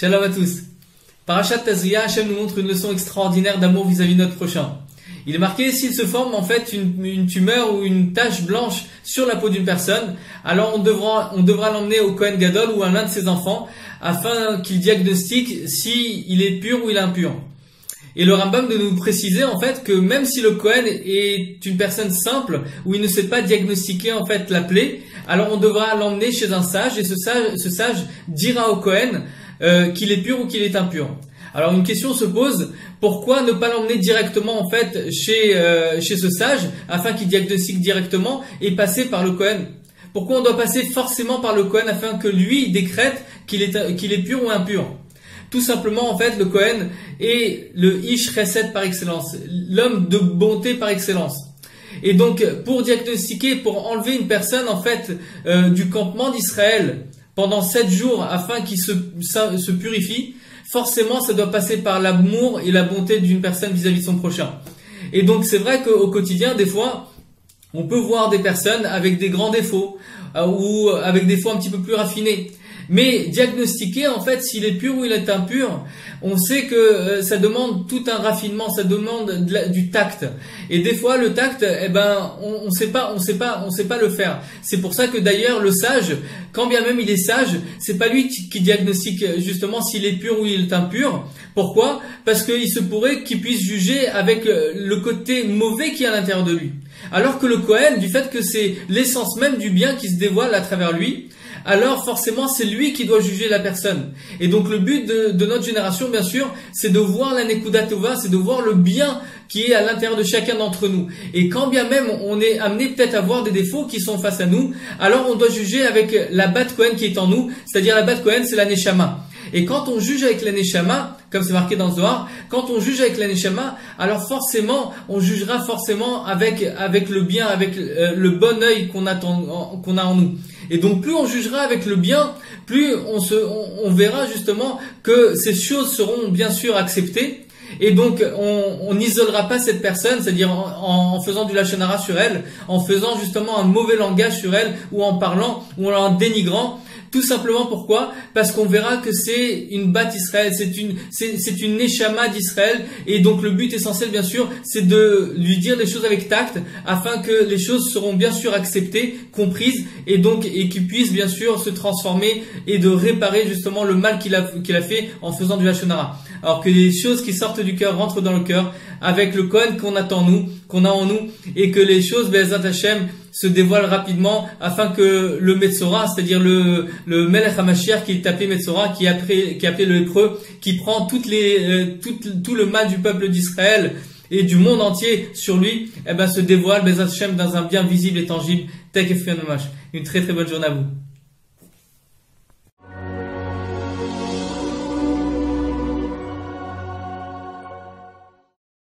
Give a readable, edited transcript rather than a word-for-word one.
Shalom à tous. Parashat Tazria, Hachem nous montre une leçon extraordinaire d'amour vis-à-vis de notre prochain. Il est marqué, s'il se forme en fait une tumeur ou une tache blanche sur la peau d'une personne, alors on devra l'emmener au Kohen Gadol ou à l'un de ses enfants afin qu'il diagnostique s'il est pur ou il est impur. Et le Rambam de nous préciser en fait que même si le Kohen est une personne simple où il ne sait pas diagnostiquer en fait la plaie, alors on devra l'emmener chez un sage et ce sage dira au Kohen qu'il est pur ou qu'il est impur. Alors une question se pose, pourquoi ne pas l'emmener directement en fait chez ce sage afin qu'il diagnostique directement et passer par le Kohen? Pourquoi on doit passer forcément par le Kohen afin que lui décrète qu'il est pur ou impur? Tout simplement, en fait, le Kohen est le Ish Chesed par excellence, l'homme de bonté par excellence. Et donc, pour diagnostiquer, pour enlever une personne, en fait, du campement d'Israël pendant 7 jours afin qu'il se purifie, forcément, ça doit passer par l'amour et la bonté d'une personne vis-à-vis de son prochain. Et donc, c'est vrai qu'au quotidien, des fois, on peut voir des personnes avec des grands défauts ou avec des défauts un petit peu plus raffinés. Mais diagnostiquer en fait s'il est pur ou il est impur, on sait que ça demande tout un raffinement, ça demande du tact. Et des fois le tact, on sait pas le faire. C'est pour ça que d'ailleurs le sage, quand bien même il est sage, c'est pas lui qui diagnostique justement s'il est pur ou il est impur. Pourquoi? Parce qu'il se pourrait qu'il puisse juger avec le côté mauvais qui est à l'intérieur de lui. Alors que le Kohen, du fait que c'est l'essence même du bien qui se dévoile à travers lui, alors forcément c'est lui qui doit juger la personne. Et donc le but de notre génération, bien sûr, c'est de voir la Nekuda Tova, c'est de voir le bien qui est à l'intérieur de chacun d'entre nous. Et quand bien même on est amené peut-être à voir des défauts qui sont face à nous, alors on doit juger avec la Bat Kohen qui est en nous, c'est-à-dire la Bat Kohen, c'est la Neshama. Et quand on juge avec la Neshama, comme c'est marqué dans le Zohar, quand on juge avec la Neshama, alors forcément, on jugera forcément avec le bien, avec le bon œil qu'on a en nous. Et donc plus on jugera avec le bien, plus on verra justement que ces choses seront bien sûr acceptées. Et donc on n'isolera pas cette personne, c'est-à-dire en faisant du lachon hara sur elle, en faisant justement un mauvais langage sur elle, ou en parlant, ou en dénigrant. Tout simplement pourquoi? Parce qu'on verra que c'est une bat Israël, c'est une neshama d'Israël, et donc le but essentiel bien sûr c'est de lui dire les choses avec tact afin que les choses seront bien sûr acceptées, comprises, et qu'il puisse bien sûr se transformer et de réparer justement le mal qu'il a fait en faisant du lachon hara. Alors que les choses qui sortent du cœur rentrent dans le cœur avec le Kohen qu'on a en nous, et que les choses Be'ezrat Hashem se dévoilent rapidement afin que le Metzora, c'est-à-dire le Melech HaMashiach qui est appelé Metzora, qui est appelé le lépreux, qui prend tout le mal du peuple d'Israël et du monde entier sur lui, se dévoile Be'ezrat Hashem dans un bien visible et tangible. Tek et Fianomash. Une très très bonne journée à vous.